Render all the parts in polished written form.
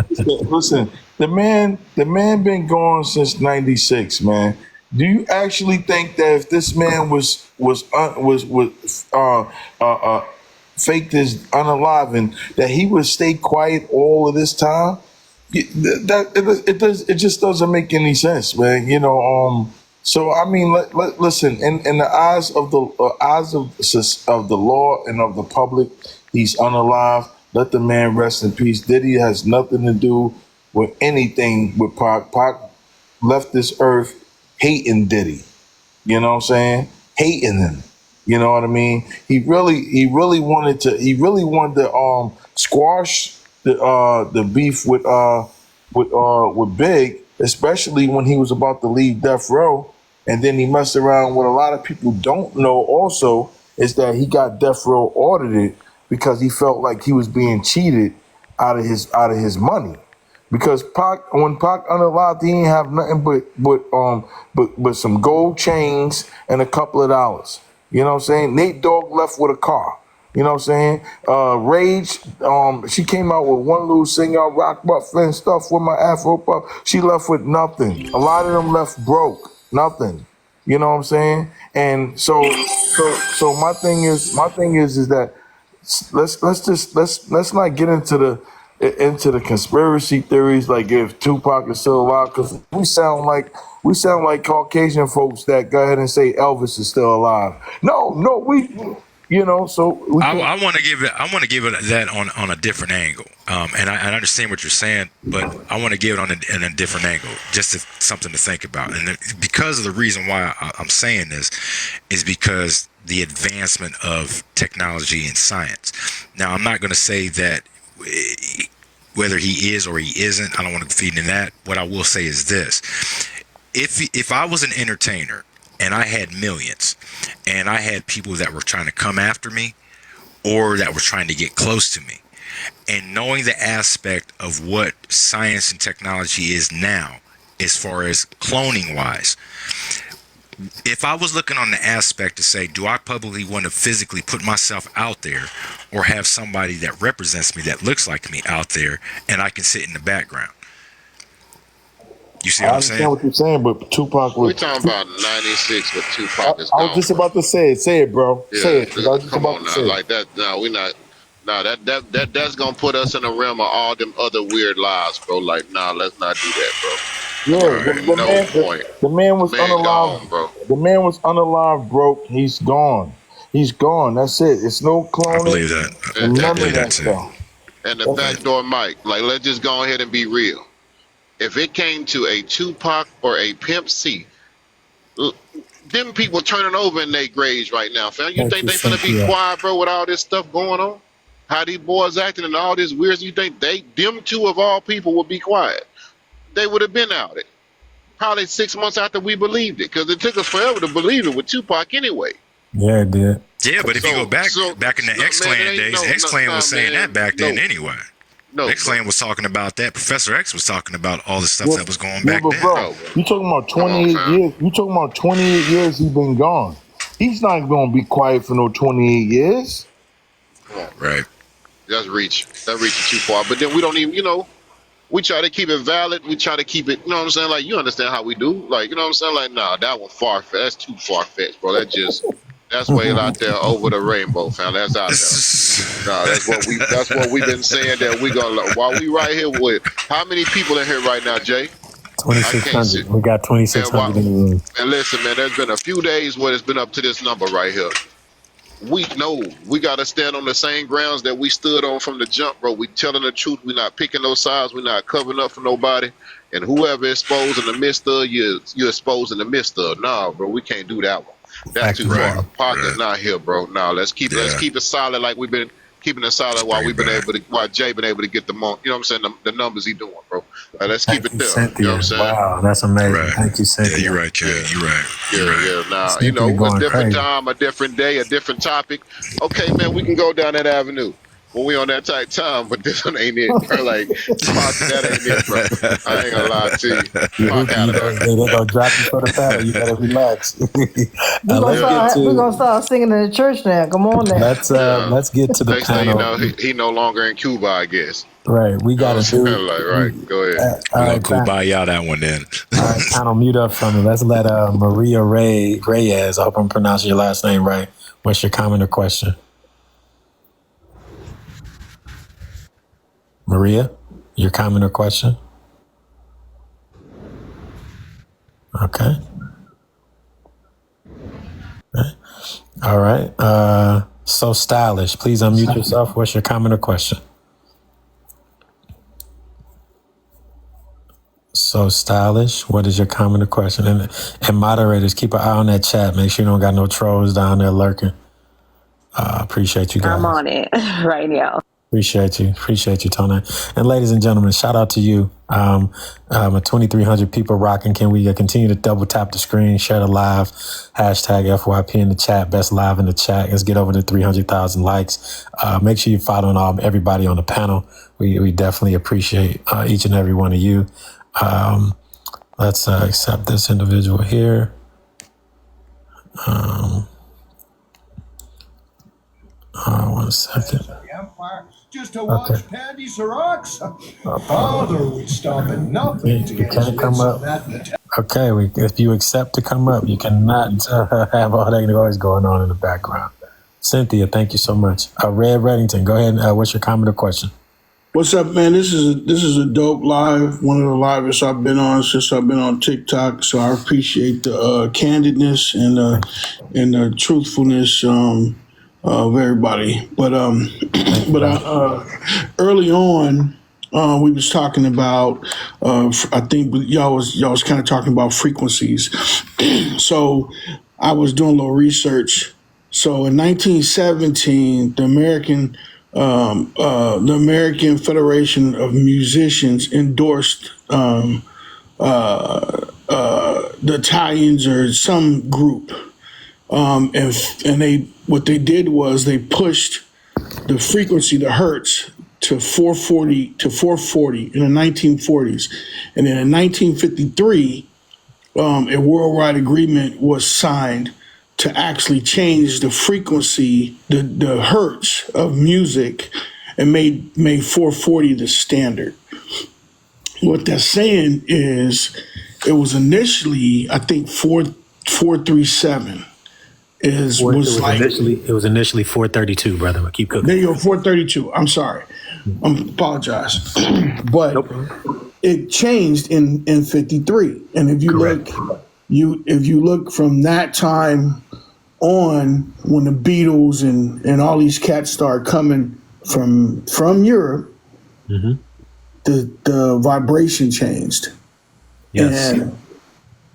Listen, the man been gone since '96, man. Do you actually think that if this man was faked as unalive, that he would stay quiet all of this time? It just doesn't make any sense, man. So I mean, listen. In the eyes of the of the law and of the public, he's unalive. Let the man rest in peace. Diddy has nothing to do with anything with Pac. Pac left this earth hating Diddy. You know what I'm saying? Hating him. You know what I mean? He really wanted to squash the beef with Big, especially when he was about to leave Death Row, and then he messed around. What a lot of people don't know also is that he got Death Row audited because he felt like he was being cheated out of his money. Because when Pac unalived, he ain't have nothing but some gold chains and a couple of dollars. You know what I'm saying? Nate Dogg left with a car. You know what I'm saying? Rage, she came out with one little single, rock buff and stuff with my Afro puff. She left with nothing. A lot of them left broke, nothing. You know what I'm saying? And so my thing is that let's not get into the conspiracy theories like if Tupac is still alive, because we sound like Caucasian folks that go ahead and say Elvis is still alive. No, so we I, can. I want to give it. I want to give it that on a different angle. And I understand what you're saying, but I want to give it in a different angle, just something to think about. And because of the reason why I'm saying this is because the advancement of technology and science. Now, I'm not going to say that whether he is or he isn't. I don't want to feed into that. What I will say is this: if I was an entertainer and I had millions, and I had people that were trying to come after me or that were trying to get close to me, and knowing the aspect of what science and technology is now, as far as cloning wise, if I was looking on the aspect to say, do I publicly want to physically put myself out there or have somebody that represents me that looks like me out there and I can sit in the background? You see I what I'm understand saying? what you're saying, but Tupac We're was. talking about '96, but Tupac is I was gone, just bro. about to say it. Say it, bro. Say Yeah, it, 'cause I was just come about on to now, say it. like that. No, we're not. No, that's gonna put us in the realm of all them other weird lies, bro. Like, nah, let's not do that, bro. Yeah, Like, the, ain't the no man, point. the man The was man unalive. gone, bro. The man was unalive, broke. He's gone. He's gone. That's it. It's no I cloning believe that. And, and I and, none of believe and, that that too. stuff. and the I That's, believe. backdoor mic. Like, let's just go ahead and be real. If it came to a Tupac or a Pimp C, l- them people turning over in their graves right now, fam. You Thank think you, they finna be Cynthia. quiet, bro, with all this stuff going on? How these boys acting and all this weird? You think them two of all people would be quiet? They would have been out it probably 6 months after we believed it, because it took us forever to believe it with Tupac anyway. Yeah, it did. Yeah, but if you go back So in the no, X man, it Clan ain't days, no, X no, Clan nah, was saying that man, back then no, anyway. no, X bro, Clan was talking about that. Professor X was talking about all the stuff yeah, that was going yeah, back but then. bro, no, bro. you talking about Come on, 28 fam. years? You talking about 28 years? He been gone. He's not gonna be quiet for no 28 years. Come on, bro. Right. That's reaching too far. But then we don't even, we try to keep it valid. We try to keep it, you know what I'm saying? Like, you understand how we do. Like, you know what I'm saying? Like, nah, that one far-fetched. That's too far-fetched, bro. That's way out there over the rainbow, fam. That's out there. Nah, that's what we've been saying that we gonna, while we right here with, how many people in here right now, Jay? I can't see. 2,600. We got Man, 2,600 in the room. and listen, man, there's been a few days where it's been up to this number right here. We know we got to stand on the same grounds that we stood on from the jump, bro. We telling the truth. We not picking no sides. We not covering up for nobody. And whoever exposed in the midst of you exposed in the midst of. Nah, bro, we can't do that one. That's Fact too is Right. far. right. Park is Right. not here, bro. Nah, let's keep Yeah. it solid like we've been keeping it solid Let's while bring we've it been back. able to, while Jay been able to get the month. You know what I'm saying? The numbers he doing, bro. Let's keep Thank it you, there. You know what I'm Cynthia. saying? Wow, that's amazing. Right. Thank you, Yeah, you're Cynthia. right, King. Yeah. You're right. You're Yeah, right. yeah. Now, Cynthia a going different crazy. time, a different day, a different topic. Okay, man, we can go down that avenue. when we on that tight time, but this one ain't it, bro. Like, that ain't it, bro. I ain't gonna lie to you. Fuck out of there. They gonna drop you for the paddle. You better relax. We're gonna start singing in the church now. Come on now. Let's get to the Next thing you panel. know, he no longer in Cuba, I guess. Right, we got to do. Like, right, go ahead. All We'll right, go by y'all that one then. all right, panel, mute up from me. Let's let Maria Reyes. I hope I'm pronouncing your last name right. What's your comment or question? Maria, your comment or question? Okay. All right. So stylish. Please unmute yourself. What's your comment or question? So stylish. What is your comment or question? And moderators, keep an eye on that chat. Make sure you don't got no trolls down there lurking. Appreciate you guys. I'm on it right now. Appreciate you, Tony. And ladies and gentlemen, shout out to you. 2,300 people rocking. Can we continue to double tap the screen, share the live, hashtag FYP in the chat, best live in the chat. Let's get over to 300,000 likes. Make sure you're following everybody on the panel. We definitely appreciate each and every one of you. Let's accept this individual here. 1 second. Just to watch Paddy Sirocks. Father would stop at nothing to You get his can't come lips up. on that. Okay, if you accept to come up, you cannot have all that noise going on in the background. Cynthia, thank you so much. Red Reddington, go ahead. What's your comment or question? What's up, man? This is a dope live. One of the livest I've been on since I've been on TikTok. So I appreciate the candidness and the truthfulness of everybody. But early on, we was talking about. I think y'all was kind of talking about frequencies. So I was doing a little research. So in 1917, the American Federation of Musicians endorsed the Italians or some group, and they what they did was they pushed the frequency, the hertz, to 440 in the 1940s, and then in 1953, a worldwide agreement was signed to actually change the frequency, the hertz of music, and made 440 the standard. What that's saying is, it was initially, I think, 437 It was initially 432, brother. But keep cooking. There you go, 432. I'm sorry. I apologize. But it changed in 53. And if you look from that time on, when the Beatles and all these cats started coming from Europe, the vibration changed. Yes.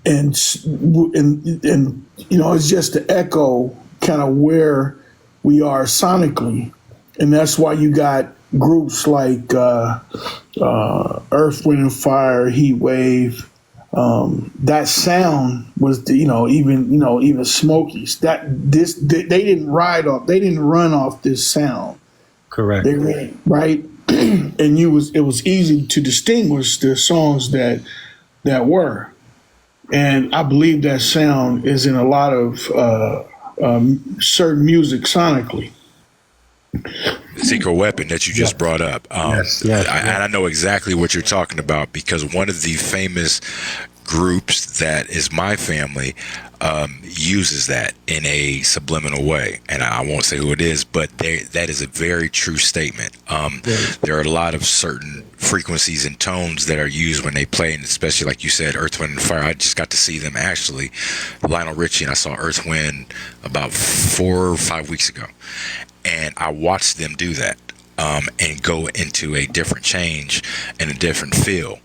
And you know, it's just to echo kind of where we are sonically. And that's why you got groups like Earth, Wind and Fire, Heat Wave. That sound was, even Smokies. They didn't run off this sound. Correct. Right. And it was easy to distinguish the songs that were. And I believe that sound is in a lot of certain music sonically. Secret weapon that you just brought up. I know exactly what you're talking about, because one of the famous groups that is my family uses that in a subliminal way, and I won't say who it is, but that is a very true statement. There are a lot of certain frequencies and tones that are used when they play, and especially like you said, Earth, Wind and Fire. I just got to see them actually, Lionel Richie, and I saw Earth, Wind about 4 or 5 weeks ago, and I watched them do that and go into a different change and a different feel.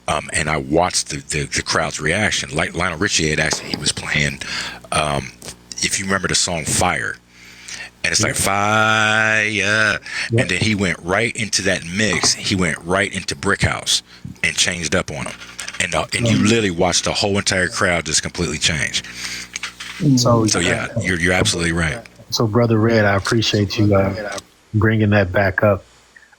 And I watched the crowd's reaction. Like Lionel Richie he was playing, if you remember the song Fire, and it's like fire, and then he went right into that mix. He went right into Brick House and changed up on him, and you literally watched the whole entire crowd just completely change. So yeah, you're absolutely right. So Brother Red, I appreciate you bringing that back up,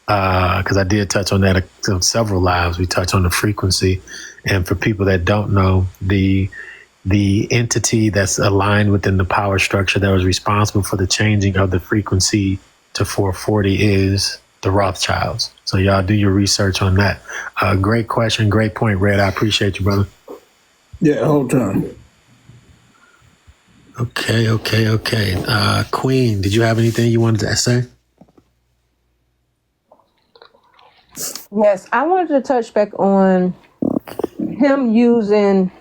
because I did touch on that on several lives. We touched on the frequency, and for people that don't know, the entity that's aligned within the power structure that was responsible for the changing of the frequency to 440 is the Rothschilds. So y'all do your research on that. Great question, great point, Red. I appreciate you, brother. Yeah, the whole time. Okay. Queen, did you have anything you wanted to say? Yes, I wanted to touch back on him using,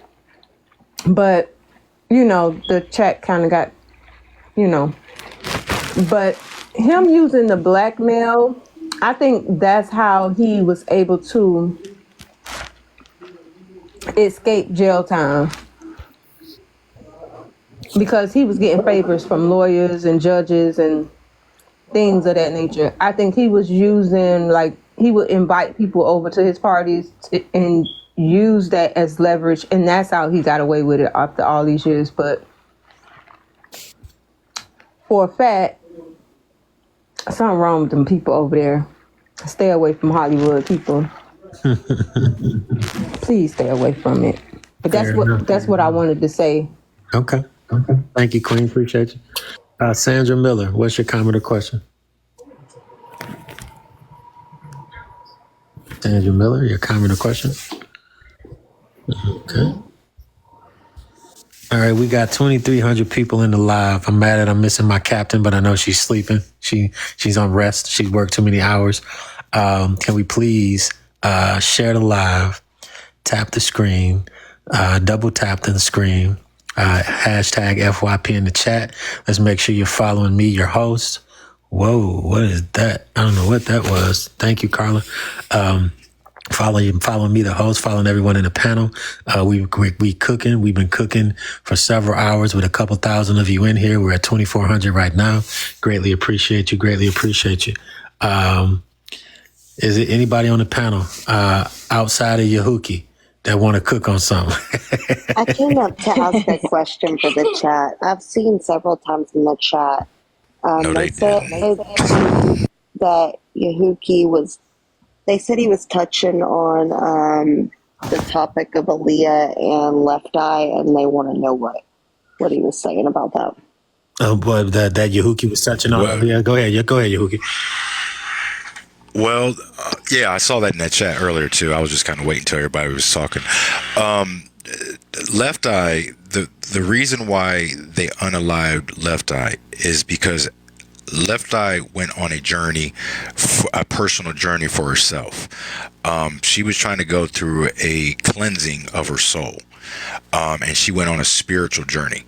but, the chat kind of got, but him using the blackmail, I think that's how he was able to escape jail time, because he was getting favors from lawyers and judges and things of that nature. I think he was using, he would invite people over to his parties and use that as leverage, and that's how he got away with it after all these years. But for a fact, something wrong with them people over there. Stay away from Hollywood, people. Please stay away from it. But that's what I wanted to say. Okay. Thank you, Queen. Appreciate you. Sandra Miller, what's your comment or question? Sandra Miller, your comment or question? Okay. All right, we got 2,300 people in the live. I'm mad that I'm missing my captain, but I know she's sleeping. She's on rest. She's worked too many hours. Can we please share the live, tap the screen, double tap the screen, hashtag FYP in the chat. Let's make sure you're following me, your host. Whoa, what is that? I don't know what that was. Thank you, Carla. Following me, the host, following everyone in the panel. We cooking. We've been cooking for several hours with a couple thousand of you in here. We're at 2,400 right now. Greatly appreciate you. Is it anybody on the panel outside of Yahuki that want to cook on something? I came up to ask a question for the chat. I've seen several times in the chat. They said that Yahuki was. They said he was touching on the topic of Aaliyah and Left Eye, and they want to know what he was saying about that. Oh boy, that Yahuki was touching on. Aaliyah. Go ahead, Yahuki. Well, yeah, I saw that in that chat earlier too. I was just kind of waiting until everybody was talking. Left Eye, the reason why they unalived Left Eye is because Left Eye went on a journey, a personal journey for herself. She was trying to go through a cleansing of her soul, and she went on a spiritual journey.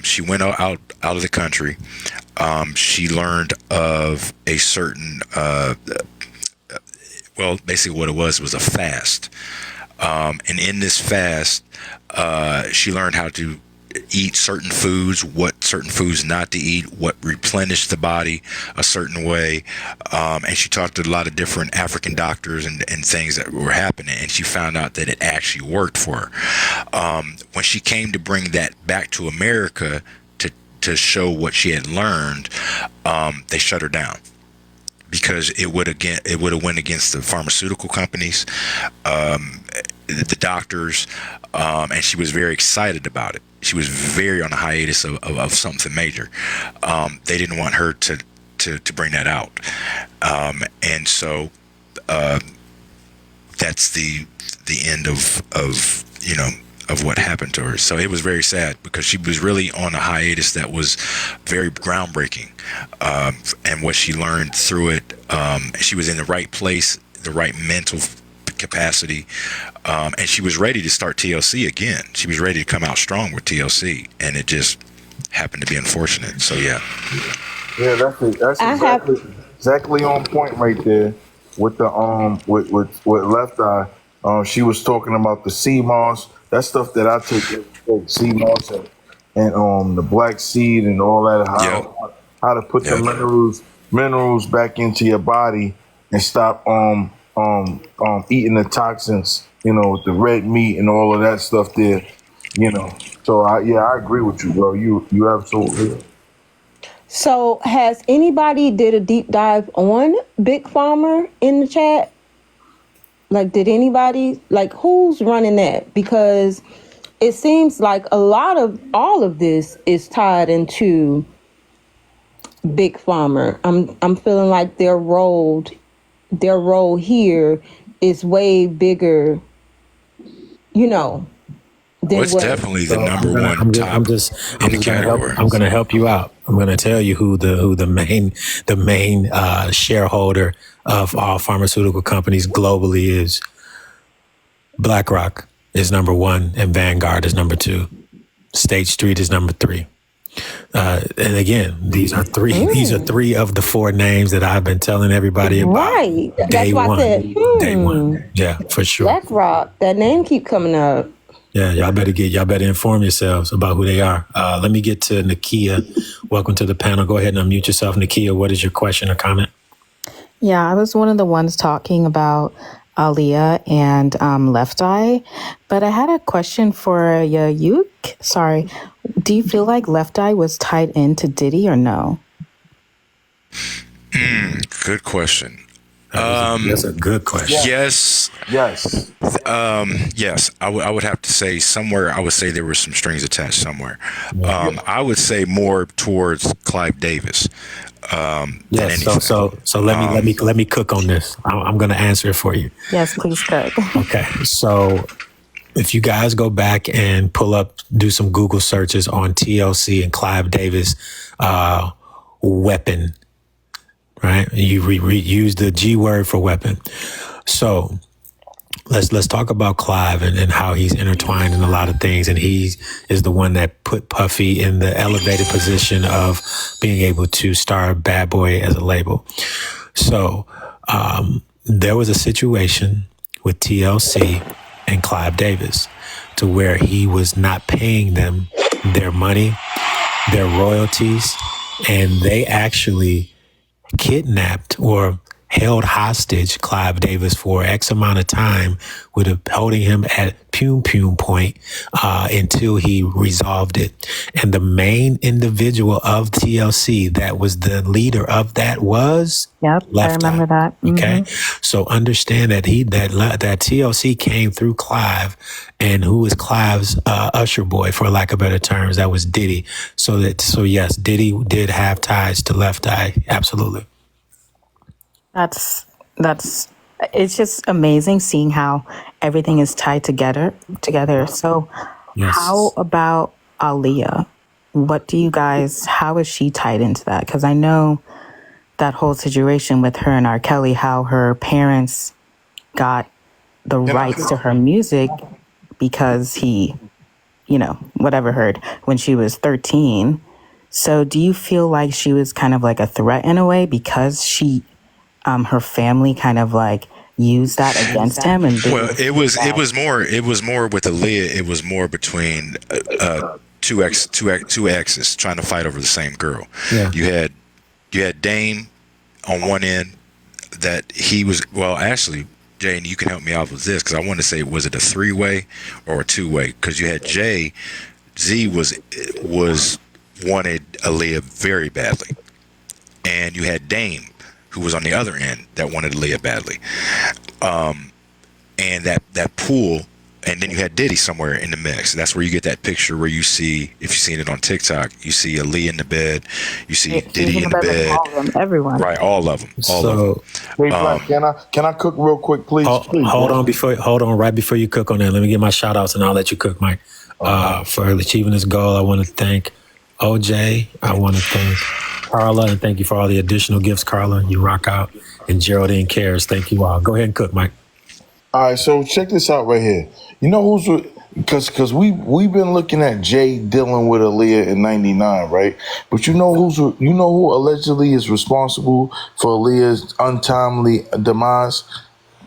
She went out of the country. She learned of a certain, basically what it was a fast. And in this fast, she learned how to eat certain foods, what certain foods not to eat, what replenished the body a certain way. And she talked to a lot of different African doctors and things that were happening. And she found out that it actually worked for her. When she came to bring that back to America to show what she had learned, they shut her down. Because it would have went against the pharmaceutical companies, the doctors, and she was very excited about it. She was very on a hiatus of something major. They didn't want her to bring that out, and so that's the end of what happened to her. So it was very sad because she was really on a hiatus that was very groundbreaking, and what she learned through it, she was in the right place, the right mental capacity, and she was ready to start TLC again. She was ready to come out strong with TLC, and it just happened to be unfortunate. So yeah, that's exactly on point right there with the with Left Eye. She was talking about the sea moss. That stuff that I took, sea moss and the black seed and all that. How to put the minerals back into your body and stop eating the toxins. With the red meat and all of that stuff there. So I agree with you, bro. You absolutely. So has anybody did a deep dive on Big Pharma in the chat? Like, did anybody, like, who's running that? Because it seems like all of this is tied into Big Pharma. I'm feeling like their role here is way bigger, than it's definitely the number one I'm top in the category. I'm going to help you out. I'm going to tell you who the main shareholder of all pharmaceutical companies globally is. BlackRock is number one, and Vanguard is number two. State Street is number three. And again, these are three. These are three of the four names that I've been telling everybody about. Right. That's why I said, Day one. Yeah, for sure. BlackRock. That name keep coming up. Yeah, y'all better inform yourselves about who they are. Let me get to Nakia. Welcome to the panel. Go ahead and unmute yourself, Nakia. What is your question or comment? Yeah, I was one of the ones talking about Aaliyah and Left Eye, but I had a question for Yayuk. Sorry, do you feel like Left Eye was tied into Diddy or no? Good question. That's a good question. Yes. Yes. Yes. I would have to say somewhere. I would say there were some strings attached somewhere. I would say more towards Clive Davis. Yes. So let me cook on this. I'm going to answer it for you. Yes, please cook. Okay. So if you guys go back and do some Google searches on TLC and Clive Davis weapon, right? You use the G word for weapon. So let's talk about Clive and how he's intertwined in a lot of things. And he is the one that put Puffy in the elevated position of being able to start Bad Boy as a label. So there was a situation with TLC and Clive Davis to where he was not paying them their money, their royalties, and they actually kidnapped or held hostage Clive Davis for X amount of time, with holding him at Pum Point until he resolved it. And the main individual of TLC that was the leader of that was Left Eye. I remember that. Okay, so understand that that TLC came through Clive, and who was Clive's usher boy, for lack of better terms, that was Diddy. So yes, Diddy did have ties to Left Eye, absolutely. That's it's just amazing seeing how everything is tied together. So Yes. how about Aaliyah? How is she tied into that? Because I know that whole situation with her and R. Kelly, how her parents got the rights to her music because he, whatever heard when she was 13. So do you feel like she was kind of like a threat in a way because her family kind of like used that against him? And it was more with Aaliyah. It was more between two exes trying to fight over the same girl. Yeah. You had Dame on one end that he was, well, actually, Jane, you can help me out with this, because I want to say, was it a 3-way or a 2-way? Because you had Z wanted Aaliyah very badly, and you had Dame, who was on the other end, that wanted Aaliyah badly, and that pool. And then you had Diddy somewhere in the mix. That's where you get that picture where you see, if you've seen it on TikTok, you see Aaliyah in the bed, you see Diddy in the bed. All of them, everyone. Right, all of them. Hey, Black, can I cook real quick, please? Hold on, right before you cook on that, let me get my shout outs and I'll let you cook, Mike. For achieving this goal, I want to thank OJ. I want to thank Carla, and thank you for all the additional gifts, Carla. You rock out. And Geraldine Cares. Thank you all. Go ahead and cook, Mike. All right, so check this out right here. You know who's, because we've been looking at Jay dealing with Aaliyah in '99, right? But you know who allegedly is responsible for Aaliyah's untimely demise?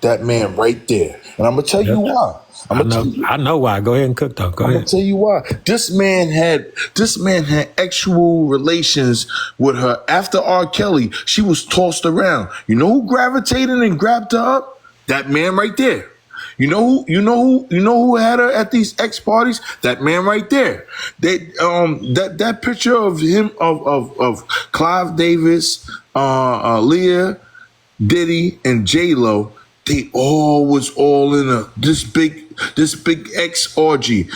That man right there. And I'm gonna tell you why. I know why. Go ahead and cook though. Go ahead. I'm gonna tell you why. This man had actual relations with her after R. Kelly. She was tossed around. You know who gravitated and grabbed her up? That man right there. You know who had her at these X parties? That man right there. That picture of him of Clive Davis, Aaliyah, Diddy, and J-Lo. They all was all in this big X orgy.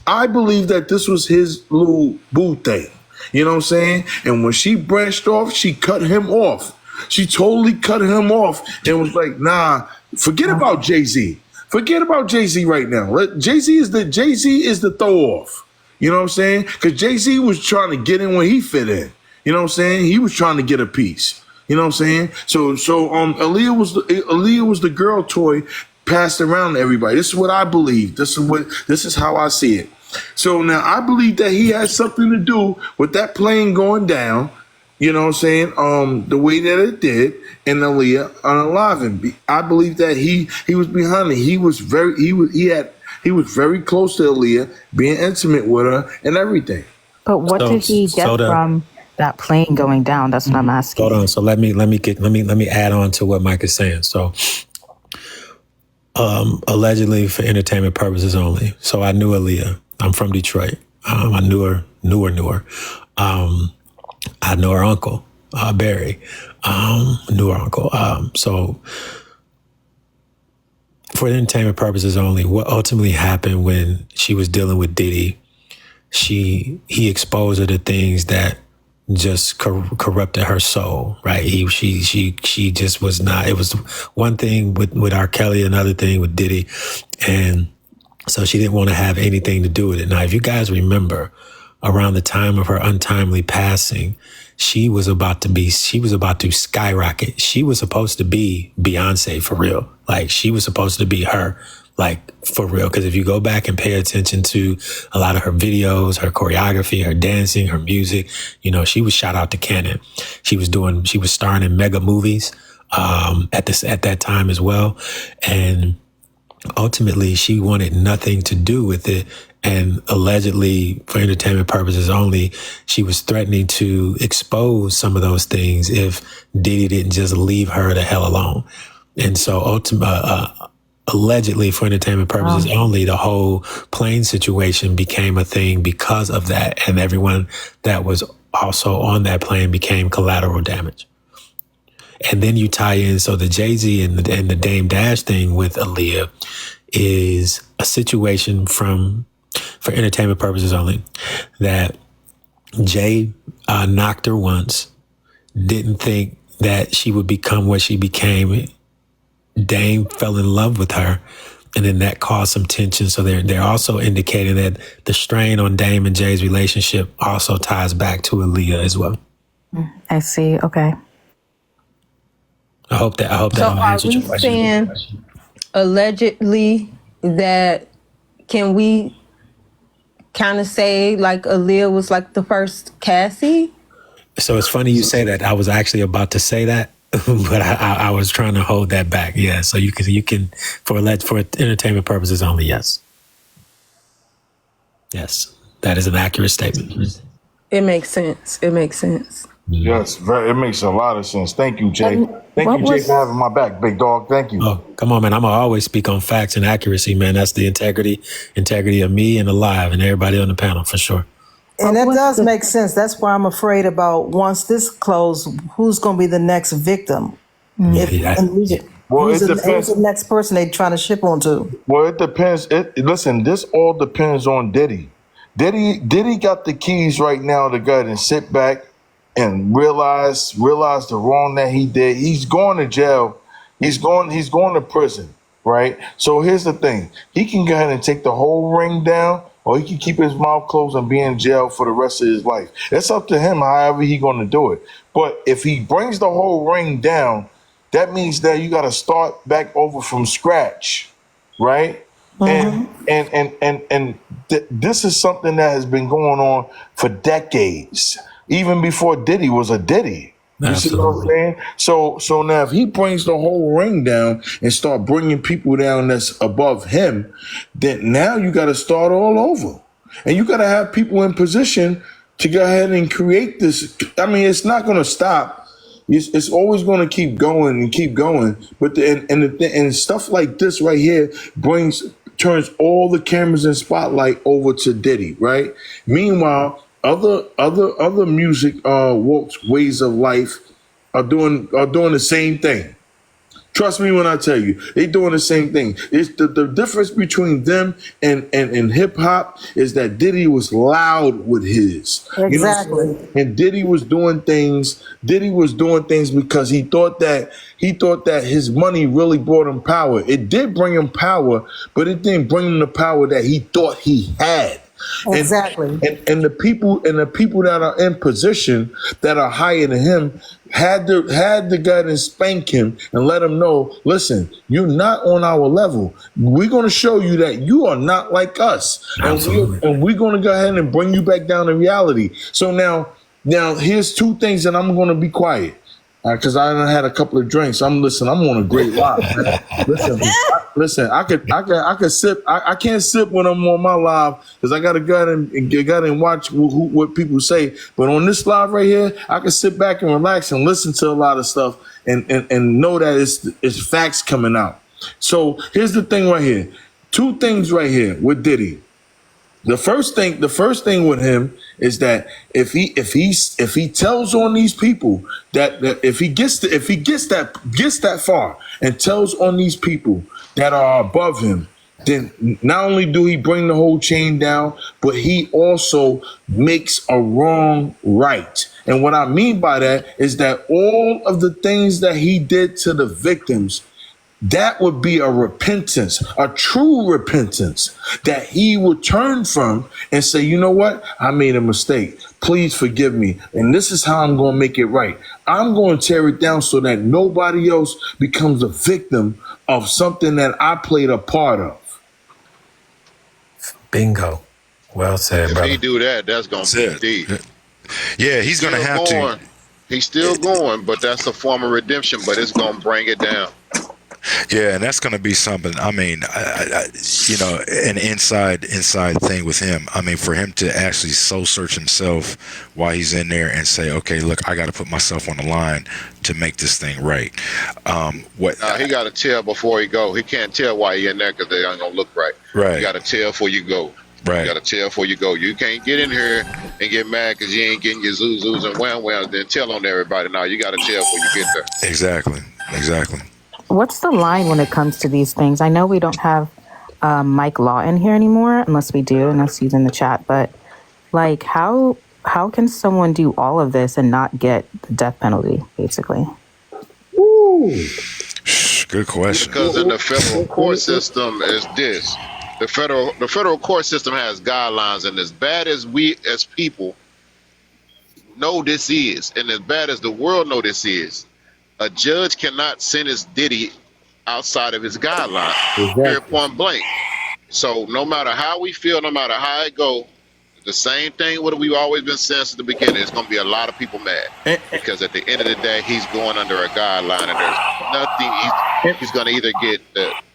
I believe that this was his little boo thing. You know what I'm saying? And when she branched off, she cut him off. She totally cut him off and was like, nah, forget about Jay-Z. Forget about Jay-Z right now. Jay-Z is the throw off. You know what I'm saying? Because Jay-Z was trying to get in when he fit in. You know what I'm saying? He was trying to get a piece. You know what I'm saying? So Aaliyah was the girl toy passed around to everybody. This is what I believe. This is how I see it. So now I believe that he had something to do with that plane going down. You know what I'm saying? The way that it did, and Aaliyah unaliving. I believe that he was behind it. He was very close to Aaliyah, being intimate with her and everything. But what did he get from that plane going down? That's what I'm asking. Hold on. So let me add on to what Mike is saying. So allegedly for entertainment purposes only. So I knew Aaliyah. I'm from Detroit. I knew her. I know her uncle, Barry. Knew her uncle. So for entertainment purposes only, what ultimately happened when she was dealing with Diddy, he exposed her to things that just corrupted her soul, right? She just was not. It was one thing with R. Kelly, another thing with Diddy, and so she didn't want to have anything to do with it. Now, if you guys remember, around the time of her untimely passing, she was about to skyrocket. She was supposed to be Beyonce for real. Like, she was supposed to be her, like, for real. Because if you go back and pay attention to a lot of her videos, her choreography, her dancing, her music, you know, she was shot out to cannon. She was starring in mega movies at that time as well. And ultimately, she wanted nothing to do with it. And allegedly, for entertainment purposes only, she was threatening to expose some of those things if Diddy didn't just leave her the hell alone. And so allegedly, for entertainment purposes only, the whole plane situation became a thing because of that. And everyone that was also on that plane became collateral damage. And then you tie in, so the Jay-Z and the Dame Dash thing with Aaliyah is a situation for entertainment purposes only, that Jay knocked her once, didn't think that she would become what she became. Dame fell in love with her, and then that caused some tension. So they're also indicating that the strain on Dame and Jay's relationship also ties back to Aaliyah as well. I see. Okay. I hope that answered your question. So are we saying allegedly that, can we kind of say like Aaliyah was like the first Cassie? So it's funny you say that. I was actually about to say that, but I was trying to hold that back. Yeah. So you can for entertainment purposes only. Yes. Yes, that is an accurate statement. It makes sense. Yes, it makes a lot of sense. Thank you, Jay. Thank you, Jay, for having my back, big dog. Thank you. Oh, come on, man. I'm going to always speak on facts and accuracy, man. That's the integrity of me and Alive and everybody on the panel, for sure. And that does make sense. That's why I'm afraid about, once this closes, who's going to be the next victim? Who's the next person they're trying to ship onto? Well, it depends. Listen, this all depends on Diddy. Diddy got the keys right now to go ahead and sit back and realize the wrong that he did. He's going to jail. He's going to prison, right? So here's the thing. He can go ahead and take the whole ring down, or he can keep his mouth closed and be in jail for the rest of his life. It's up to him however he's going to do it. But if he brings the whole ring down, that means that you got to start back over from scratch, right? Mm-hmm. And this is something that has been going on for decades. Even before Diddy was a Diddy. You see what I'm saying? So now if he brings the whole ring down and start bringing people down that's above him, then now you got to start all over. And you got to have people in position to go ahead and create this. I mean, it's not going to stop. It's always going to keep going and keep going. But and stuff like this right here turns all the cameras and spotlight over to Diddy, right? Meanwhile, other music walks, ways of life are doing the same thing. Trust me when I tell you, they doing the same thing. It's the difference between them and hip hop is that Diddy was loud with his. Exactly. You know, and Diddy was doing things because he thought that his money really brought him power. It did bring him power, but it didn't bring him the power that he thought he had. Exactly. And the people that are in position that are higher than him had to go and spank him and let him know, listen, you're not on our level. We're going to show you that you are not like us. And we're going to go ahead and bring you back down to reality. So now here's two things, and I'm going to be quiet. Because I done had a couple of drinks. I'm on a great live, man. Listen. I could sip. I can't sip when I'm on my live because I gotta go ahead and watch what people say. But on this live right here, I can sit back and relax and listen to a lot of stuff and know that it's facts coming out. So here's the thing right here. Two things right here with Diddy. The first thing with him is that if he tells on these people that if he gets that far and tells on these people that are above him, then not only do he bring the whole chain down, but he also makes a wrong right. And what I mean by that is that all of the things that he did to the victims, that would be a repentance, a true repentance that he would turn from and say, you know what? I made a mistake. Please forgive me. And this is how I'm going to make it right. I'm going to tear it down so that nobody else becomes a victim of something that I played a part of. Bingo. Well said, brother. If he do that, that's going to be deep. Yeah, he's going to have to. He's still going, but that's a form of redemption, but it's going to bring it down. Yeah, and that's going to be something. I mean, an inside thing with him. I mean, for him to actually soul search himself while he's in there and say, okay, look, I got to put myself on the line to make this thing right. He got to tell before he go. He can't tell why he in there because they ain't going to look right. Right. You got to tell before you go. Right. You got to tell before you go. You can't get in here and get mad because you ain't getting your zoos and wham-whams, then tell on everybody. Now you got to tell before you get there. Exactly. What's the line when it comes to these things? I know we don't have Mike Law in here anymore, unless we do, unless he's in the chat. But like, how can someone do all of this and not get the death penalty, basically? Ooh. Good question. Because in the federal court system is this. The federal court system has guidelines, and as bad as we as people know this is, and as bad as the world know this is, a judge cannot sentence Diddy outside of his guidelines. Exactly. Period, point blank. So no matter how we feel, no matter how it go, the same thing what we've always been saying since the beginning. It's going to be a lot of people mad because at the end of the day, he's going under a guideline, and there's nothing. He's going to either get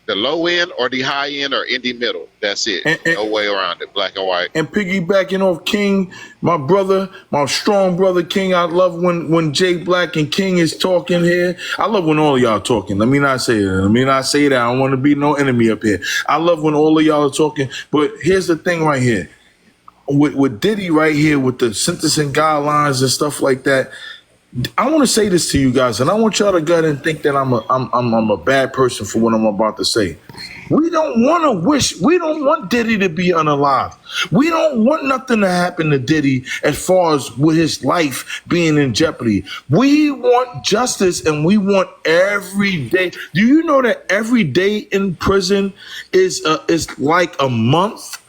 the low end or the high end or in the middle. That's it. No way around it. Black and white. And piggybacking off King, my brother, my strong brother King. I love when Jay Black and King is talking here. I love when all of y'all talking. Let me not say that. I don't want to be no enemy up here. I love when all of y'all are talking. But here's the thing right here. With Diddy right here, with the sentencing guidelines and stuff like that, I want to say this to you guys, and I want y'all to go ahead and think that I'm a bad person for what I'm about to say. We don't want Diddy to be unalive. We don't want nothing to happen to Diddy as far as with his life being in jeopardy. We want justice, and we want every day. Do you know that every day in prison is like a month?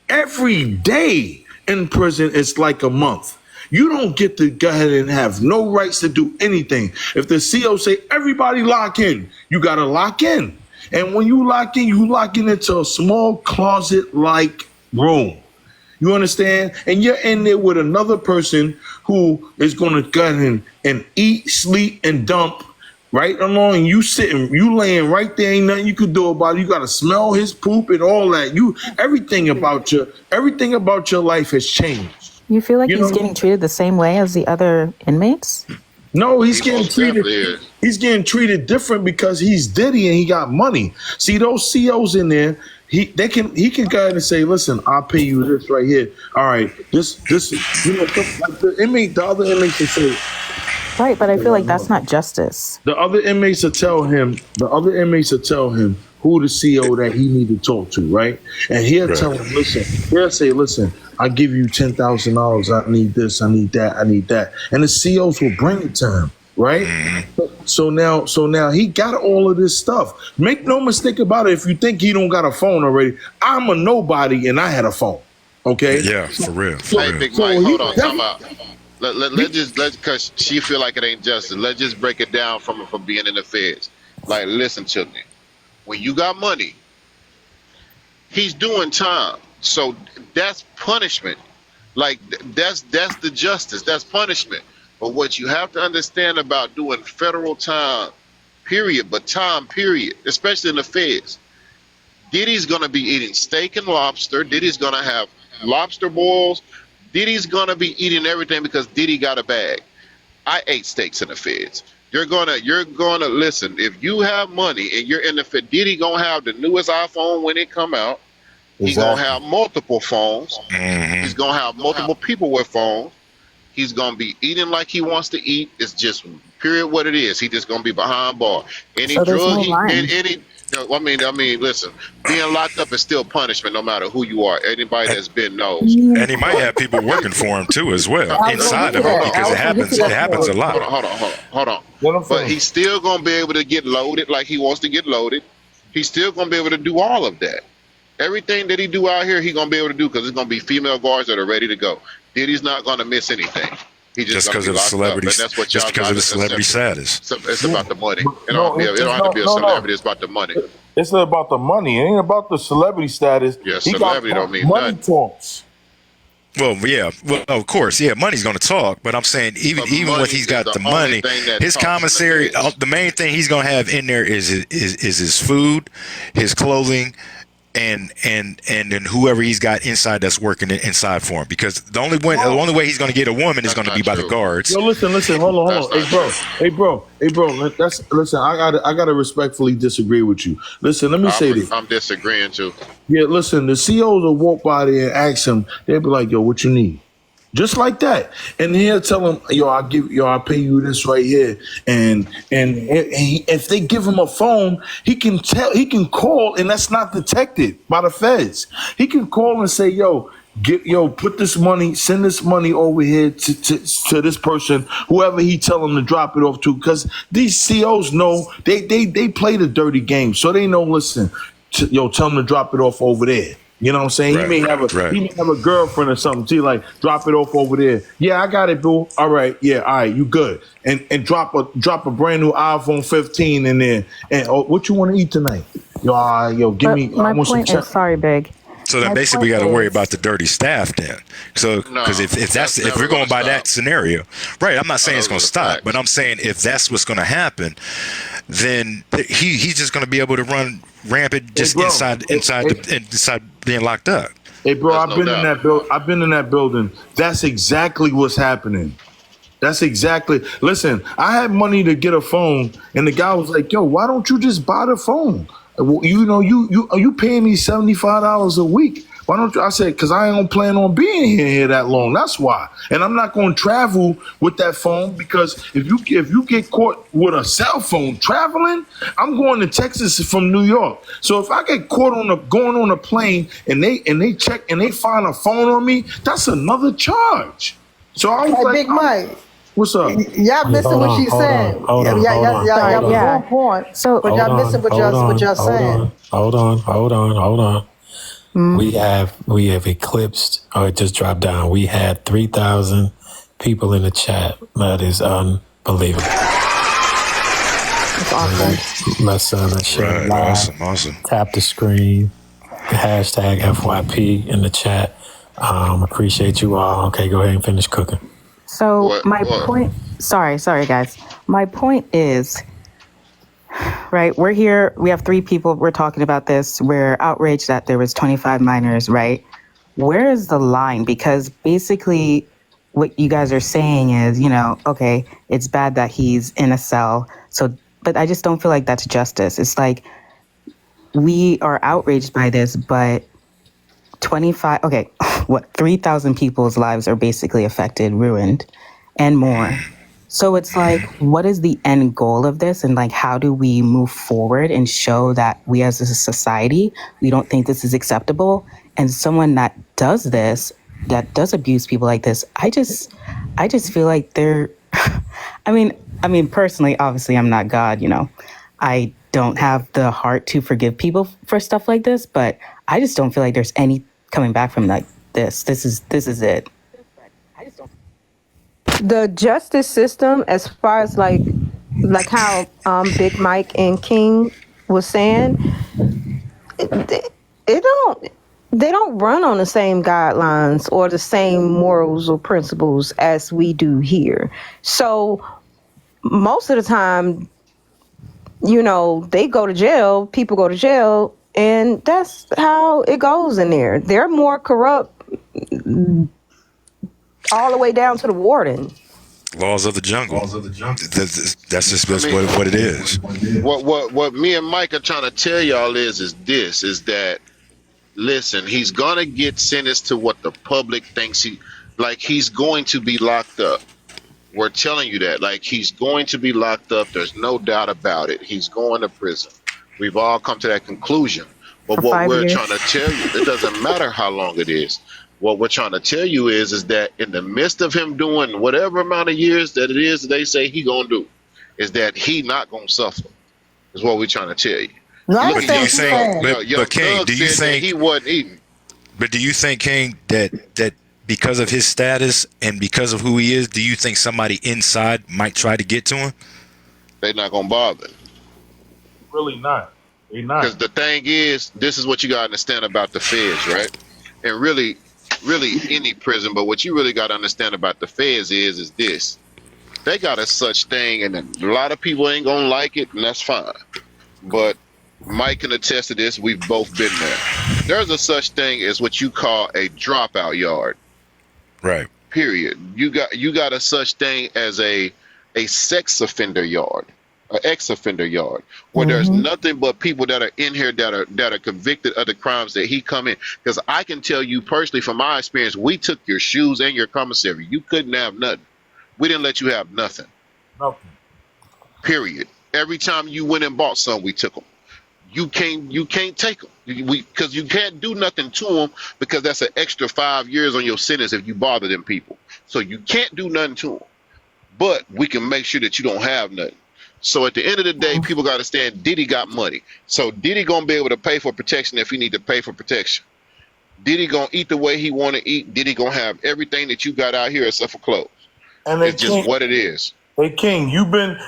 Every day in prison is like a month. You don't get to go ahead and have no rights to do anything. If the CO say everybody lock in, you got to lock in. And when you lock in into a small closet-like room. You understand? And you're in there with another person who is going to go ahead and eat, sleep, and dump right along. And you sitting, you laying right there. Ain't nothing you could do about it. You got to smell his poop and all that. Everything about your life has changed. You feel like he's getting treated the same way as the other inmates? No, he's getting most treated. definitely is. He's getting treated different because he's Diddy and he got money. See those COs in there. He can go ahead and say, listen, I'll pay you this right here. All right, this you know, like the other inmates will say. Right, but I feel like that's not justice. The other inmates will tell him who the CO that he need to talk to, right? And he'll tell him, he'll say, listen, I give you $10,000. I need this, I need that, I need that. And the COs will bring it to him, right? Mm-hmm. So now he got all of this stuff. Make no mistake about it. If you think he don't got a phone already, I'm a nobody and I had a phone. Okay? Yeah, for real. Hey, Big Mike, hold on, time out. Let's because she feel like it ain't justice. Let's just break it down from being in the feds. Like, listen to me. When you got money, he's doing time. So that's punishment. Like that's the justice. That's punishment. But what you have to understand about doing federal time, period, especially in the feds, Diddy's gonna be eating steak and lobster. Diddy's gonna have lobster boils. Diddy's gonna be eating everything because Diddy got a bag. I ate steaks in the feds. You're gonna listen. If you have money and you're in the Fed, Diddy gonna have the newest iPhone when it come out. He's gonna have multiple phones. Mm-hmm. He's gonna have multiple people with phones. He's gonna be eating like he wants to eat. It's just period what it is. He just gonna be behind bar. Any so drug, I mean, listen. Being locked up is still punishment, no matter who you are. Anybody that's been knows. And he might have people working for him too, as well, inside of it, because it happens a lot. Hold on. But he's still gonna be able to get loaded like he wants to get loaded. He's still gonna be able to do all of that. Everything that he do out here, he's gonna be able to do because it's gonna be female guards that are ready to go. Diddy's not gonna miss anything. He just because of the celebrity, just because of the celebrity status. So it's about the money. It don't have to be a celebrity. It's about the money. It's not about the money. It ain't about the celebrity status. Yeah, celebrity don't mean money nothing. Talks. Well, yeah, of course, yeah, money's going to talk. But I'm saying even when he's got the money, his commissary, the main thing he's going to have in there is his food, his clothing, and then whoever he's got inside that's working inside for him. Because the only way he's going to get a woman is going to be by the guards. Yo, listen, hold on. Hey, bro. Listen, I gotta respectfully disagree with you. Listen, let me say this. I'm disagreeing too. Yeah, listen, the COs will walk by there and ask him, they'll be like, yo, what you need? Just like that. And he'll tell him, I'll pay you this right here. And if they give him a phone, he can call, and that's not detected by the feds. He can call and say, put this money, send this money over here to this person, whoever he tell him to drop it off to, because these COs know they play the dirty game, so they know. Listen, tell him to drop it off over there. You know what I'm saying? Right, he may have a girlfriend or something too, like drop it off over there. Yeah, I got it, boo. All right, you good. And drop a brand new iPhone 15 in there. And what you want to eat tonight? Give me. My point is, sorry, Big. So then basically we got to worry about the dirty staff then. So because if we're going by that scenario, right? I'm not saying it's going to stop, but I'm saying if that's what's going to happen, then he's just going to be able to run rampant just inside being locked up. Hey, bro, I've been in that building. That's exactly what's happening. Listen, I had money to get a phone, and the guy was like, "Yo, why don't you just buy the phone? You paying me $75 a week. Why don't you?" I said, "Because I don't plan on being here that long. That's why. And I'm not going to travel with that phone, because if you get caught with a cell phone traveling, I'm going to Texas from New York. So if I get caught going on a plane and they check and they find a phone on me, that's another charge." So I was like, Big Mike. What's up? Y'all missing what she's saying. Y'all on point. So, but y'all missing what y'all saying. Hold on. We have eclipsed, or it just dropped down. We had 3,000 people in the chat. That is unbelievable. That's awesome. Let's share live. Awesome. Tap the screen. Hashtag FYP in the chat. Appreciate you all. Okay, go ahead and finish cooking. So my point, sorry guys. My point is, right, we're here, we have 3 people, we're talking about this, we're outraged that there was 25 minors, right? Where is the line? Because basically what you guys are saying is, okay, it's bad that he's in a cell. So, but I just don't feel like that's justice. It's like we are outraged by this, but 3,000 people's lives are basically affected, ruined, and more. So it's like, what is the end goal of this? And like, how do we move forward and show that we as a society, we don't think this is acceptable? And someone that does this, that does abuse people like this, I just feel like they're, I mean, personally, obviously I'm not God, I don't have the heart to forgive people for stuff like this, but I just don't feel like there's any coming back from like this. This is it. The justice system, as far as like how Big Mike and King was saying, they don't run on the same guidelines or the same morals or principles as we do here. So most of the time, they go to jail, people go to jail, and that's how it goes in there. They're more corrupt all the way down to the warden. Laws of the jungle. That's just what it is. What me and Mike are trying to tell y'all is that, listen, he's gonna get sentenced to what the public thinks he's going to be locked up. We're telling you that, like, he's going to be locked up. There's no doubt about it. He's going to prison. We've all come to that conclusion. But what we're trying to tell you, it doesn't matter how long it is. What we're trying to tell you is that in the midst of him doing whatever amount of years that it is that they say he gonna do, is that he not gonna suffer. Is what we're trying to tell you. No, But do you think, Young King, Thug do you said that think he wasn't eating? But do you think, King, that because of his status and because of who he is, do you think somebody inside might try to get to him? They're not gonna bother. Really not. They not. Because the thing is, this is what you gotta understand about the feds, right? And really any prison, but what you really gotta understand about the feds is this. They got a such thing, and a lot of people ain't gonna like it, and that's fine. But Mike can attest to this, we've both been there. There's a such thing as what you call a dropout yard. Right. Period. You got a such thing as a sex offender yard, an ex-offender yard, where there's nothing but people that are in here that are convicted of the crimes that he come in. Because I can tell you personally from my experience, we took your shoes and your commissary. You couldn't have nothing. We didn't let you have nothing. Nothing. Period. Every time you went and bought some, we took them. You can't take them because you can't do nothing to them because that's an extra 5 years on your sentence if you bother them people. So you can't do nothing to them, but we can make sure that you don't have nothing. So at the end of the day, people got to understand Diddy got money. So Diddy gonna be able to pay for protection if he need to pay for protection. Diddy gonna eat the way he want to eat. Diddy gonna have everything that you got out here except for clothes. And it's just what it is. Hey King, you been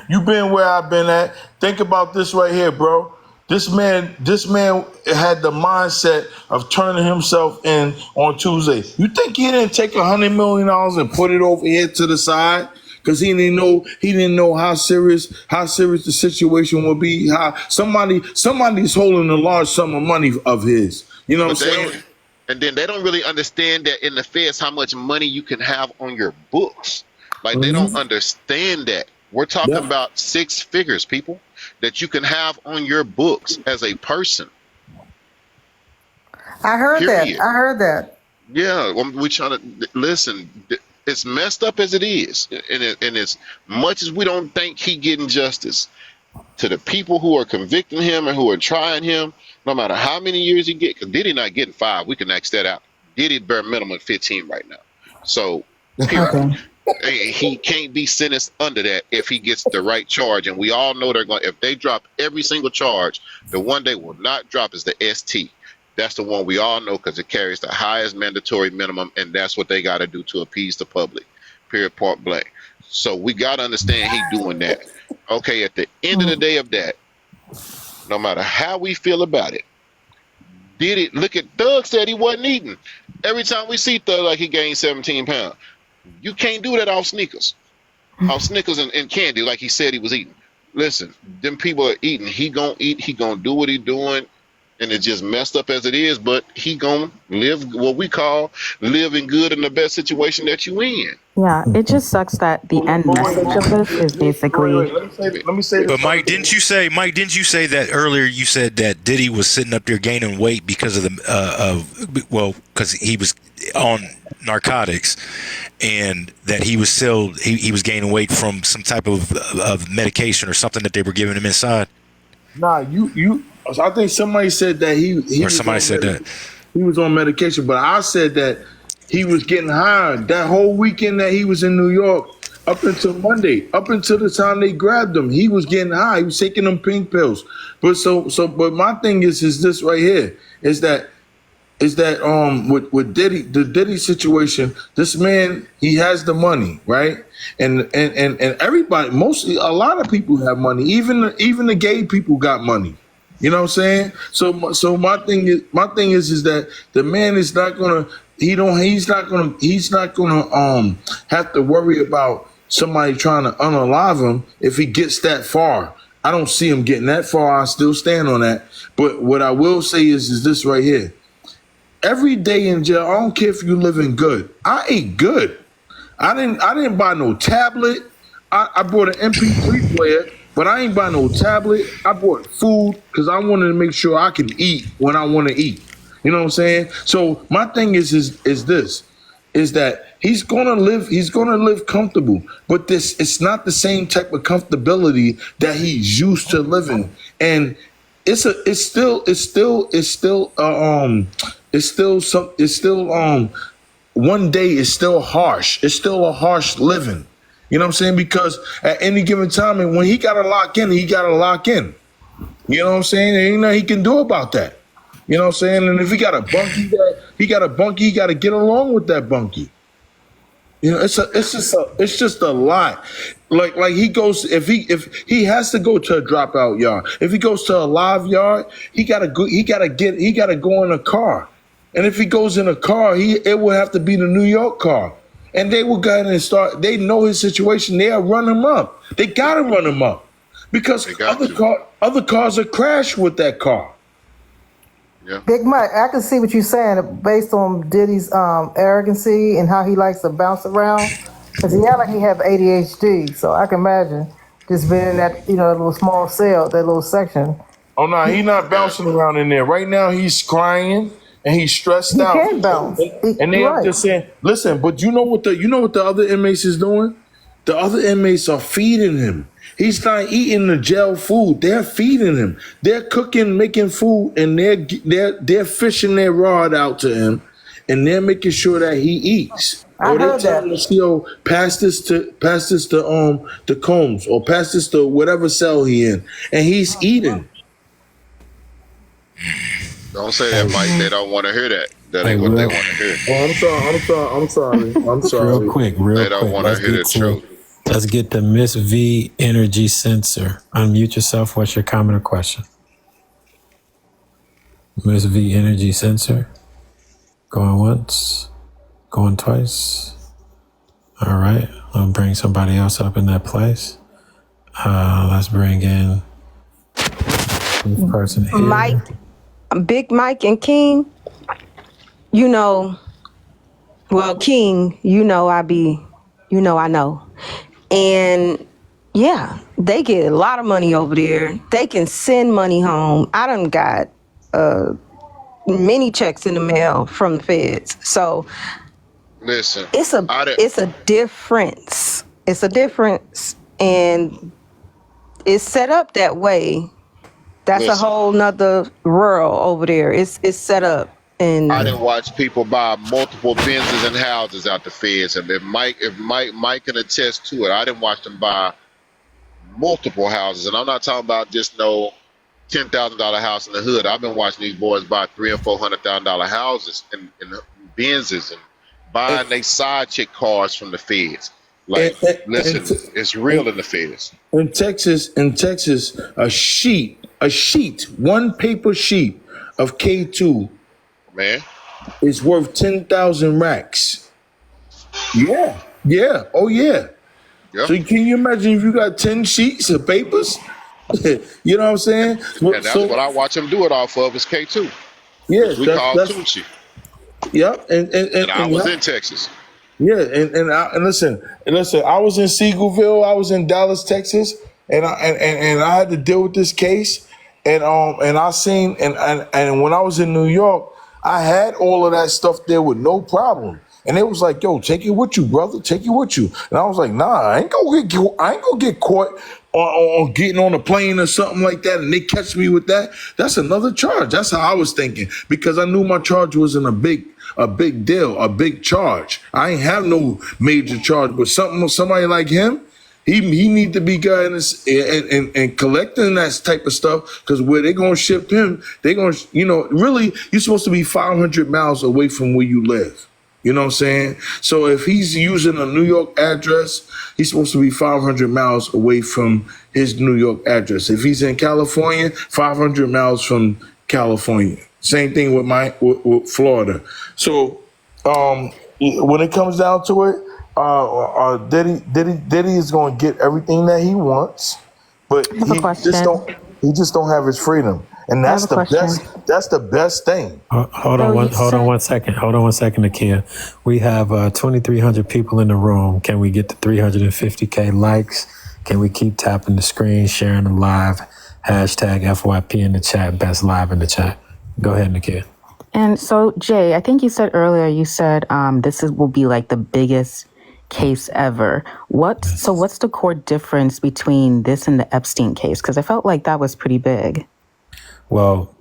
where I've been at. Think about this right here, bro. This man had the mindset of turning himself in on Tuesday. You think he didn't take $100 million and put it over here to the side because he didn't know how serious the situation would be? How somebody's holding a large sum of money of his. You know what I'm saying? And then they don't really understand that in the feds how much money you can have on your books. Like they don't understand that. We're talking about 6 figures, people, that you can have on your books as a person. I heard that. Yeah, we're trying to listen. It's messed up as it is, and as much as we don't think he getting justice, to the people who are convicting him and who are trying him, no matter how many years he get, because Diddy not getting 5, we can X that out. Diddy bare minimum 15 right now. So period. He can't be sentenced under that if he gets the right charge. And we all know they're going. If they drop every single charge, the one they will not drop is the ST. That's the one we all know because it carries the highest mandatory minimum, and that's what they got to do to appease the public. Period. Point blank. So we got to understand he doing that. Okay. At the end of the day of that, no matter how we feel about it, Diddy. Look at Thug said he wasn't eating. Every time we see Thug, like he gained 17 pounds. You can't do that off Snickers. Off Snickers and candy like he said he was eating. Listen, them people are eating. He gonna eat. He gonna do what he doing. and it's just messed up as it is. But he gonna live what we call living good in the best situation that you in. Yeah, it just sucks that the end message of this is basically. Let me say this. But Mike, didn't you say that earlier? You said that Diddy was sitting up there gaining weight because of because he was on narcotics, and that he was still he was gaining weight from some type of medication or something that they were giving him inside. Nah, you. I think somebody said that he was on medication, but I said that he was getting high that whole weekend that he was in New York up until Monday, up until the time they grabbed him. He was getting high. He was taking them pink pills. But but my thing is this right here is that with Diddy, the Diddy situation, this man, he has the money, right? And everybody, mostly a lot of people have money. Even the gay people got money. You know what I'm saying? So my thing is that the man is not gonna he's not gonna have to worry about somebody trying to unalive him if he gets that far. I don't see him getting that far. I still stand on that. But what I will say is this right here. Every day in jail, I don't care if you living good. I ate good. I didn't buy no tablet. I bought an MP3 player, but I ain't buy no tablet. I bought food because I wanted to make sure I can eat when I want to eat. You know what I'm saying? So my thing is that he's gonna live comfortable, but it's not the same type of comfortability that he's used to living. And it's still one day is still harsh. It's still a harsh living. You know what I'm saying? Because at any given time, and when he gotta lock in, he gotta lock in. You know what I'm saying? There ain't nothing he can do about that. You know what I'm saying? And if he got a bunkie, he got to get along with that bunkie. You know, it's just a lot. Like he goes, if he has to go to a dropout yard, if he goes to a live yard, he gotta go in a car. And if he goes in a car, it will have to be the New York car. And they will go ahead and start. They know his situation. They'll run him up. They gotta run him up because other cars are crashed with that car. Yeah. Big Mike, I can see what you're saying based on Diddy's arrogancy and how he likes to bounce around. Because he act like he have ADHD, so I can imagine just being in that little small cell, that little section. Oh no, he's not bouncing around in there. Right now, he's crying and he's stressed out. He can't bounce. And they're just saying, "Listen, but you know what the other inmates is doing? The other inmates are feeding him. He's not eating the jail food. They're feeding him. They're cooking, making food, and they're fishing their rod out to him, and they're making sure that he eats. I heard that. Pass this to Combs, or pass this to whatever cell he in, and he's eating. Don't say that, Mike. They don't want to hear that. That ain't what they want to hear. Oh, I'm sorry. Real quick. They don't want to hear the truth. Let's get the Miss V Energy Sensor. Unmute yourself. What's your comment or question? Miss V Energy Sensor. Going once. Going twice. All right. I'll bring somebody else up in that place. Let's bring in this person here. Mike, Big Mike and King, King, I know. And yeah, they get a lot of money over there. They can send money home. I done got many checks in the mail from the feds. So listen, it's a difference. It's a difference, and it's set up that way. That's a whole nother world over there. It's set up. And I didn't watch people buy multiple Benzes and houses out the feds, and if Mike can attest to it, I didn't watch them buy multiple houses, and I'm not talking about just no $10,000 house in the hood. I've been watching these boys buy $300,000 and $400,000 houses and Benzes and buying they side chick cars from the feds. Like, listen, it's real in the feds. In Texas, a sheet, one paper sheet of K2. Man, it's worth 10,000 racks. Yeah. Oh yeah. Yep. So can you imagine if you got 10 sheets of papers? You know what I'm saying? And that's what I watch him do it off of is K2. Yeah, We call Tucci. Yep, and I was in Texas. Yeah, and listen, I was in Seagoville, I was in Dallas, Texas, and I had to deal with this case, and I seen and when I was in New York, I had all of that stuff there with no problem. And it was like, yo, take it with you, brother. Take it with you. And I was like, nah, I ain't gonna get caught on getting on a plane or something like that. And they catch me with that. That's another charge. That's how I was thinking, because I knew my charge wasn't a big deal, a big charge. I ain't have no major charge, but somebody like him, he need to be guiding and collecting that type of stuff, because where they gonna ship him, they gonna, really, you're supposed to be 500 miles away from where you live. You know what I'm saying? So if he's using a New York address, he's supposed to be 500 miles away from his New York address. If he's in California, 500 miles from California. Same thing with Florida. So when it comes down to it, Diddy is going to get everything that he wants, but he just don't have his freedom. And that's the best. That's the best thing. Hold on one second, Nakia. We have 2,300 people in the room. Can we get to 350K likes? Can we keep tapping the screen, sharing the live? Hashtag FYP in the chat. Best live in the chat. Go ahead, Nakia. And so, Jay, I think you said earlier, this will be like the biggest case ever. What's the core difference between this and the Epstein case? Because I felt like that was pretty big. Well,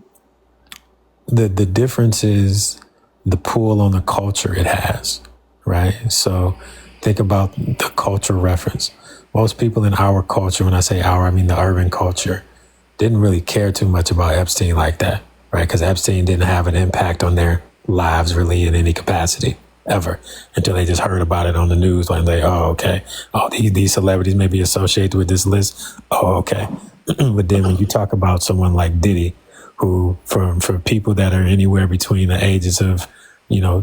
the difference is the pull on the culture it has, right? So think about the culture reference. Most people in our culture, when I say our, I mean the urban culture, didn't really care too much about Epstein like that, right? Because Epstein didn't have an impact on their lives really in any capacity ever, until they just heard about it on the news. Like, these celebrities may be associated with this list. Oh, okay. But then when you talk about someone like Diddy, who for people that are anywhere between the ages of 30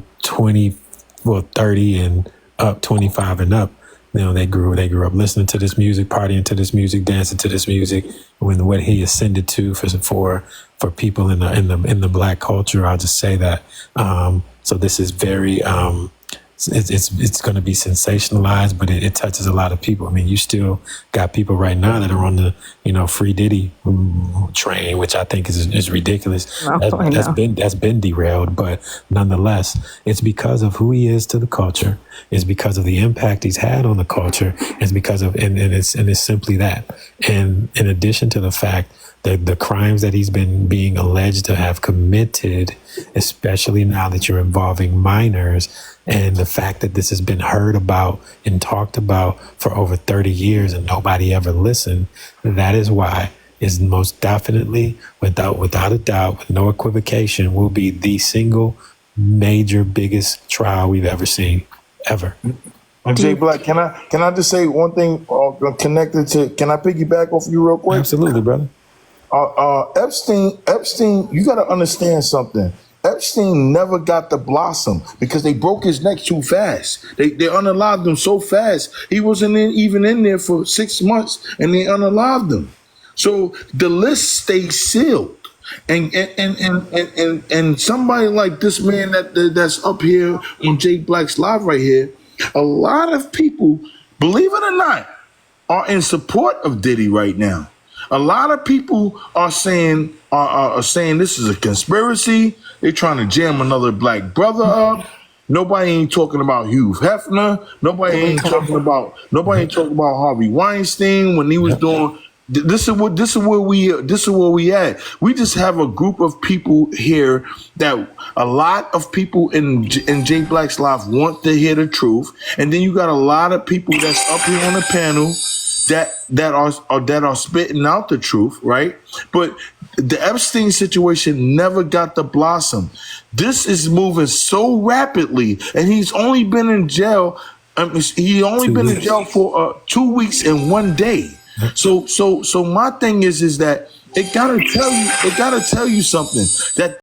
and up, 25 and up, they grew up listening to this music, partying to this music, dancing to this music. When what he ascended to for people in the black culture, I'll just say that. So this is very it's going to be sensationalized, but it touches a lot of people. I mean, you still got people right now that are on the free Diddy train, which I think is ridiculous. That's been derailed, but nonetheless, it's because of who he is to the culture. It's because of the impact he's had on the culture. It's because of and it's simply that. And in addition to the fact that the crimes that he's been being alleged to have committed, especially now that you're involving minors, and the fact that this has been heard about and talked about for over 30 years and nobody ever listened, that is why is most definitely, without a doubt, with no equivocation, will be the single major biggest trial we've ever seen, ever. Jay Black, can I just say one thing connected to? Can I piggyback off you real quick? Absolutely, brother. Epstein, you got to understand something. Epstein never got to blossom because they broke his neck too fast. They unalived him so fast. He wasn't even in there for 6 months, and they unalived him. So the list stays sealed. And somebody like this man that's up here on Jay Black's live right here, a lot of people, believe it or not, are in support of Diddy right now. A lot of people are saying this is a conspiracy. They're trying to jam another black brother up. Nobody ain't talking about Hugh Hefner. Nobody ain't talking about Harvey Weinstein when he was doing. This is where we at. We just have a group of people here that a lot of people in Jay Black's life want to hear the truth, and then you got a lot of people that's up here on the panel that are spitting out the truth, right? But the Epstein situation never got to blossom. This is moving so rapidly, and he's only been in jail. He only been in jail for 2 weeks and 1 day. So my thing is that it gotta tell you something that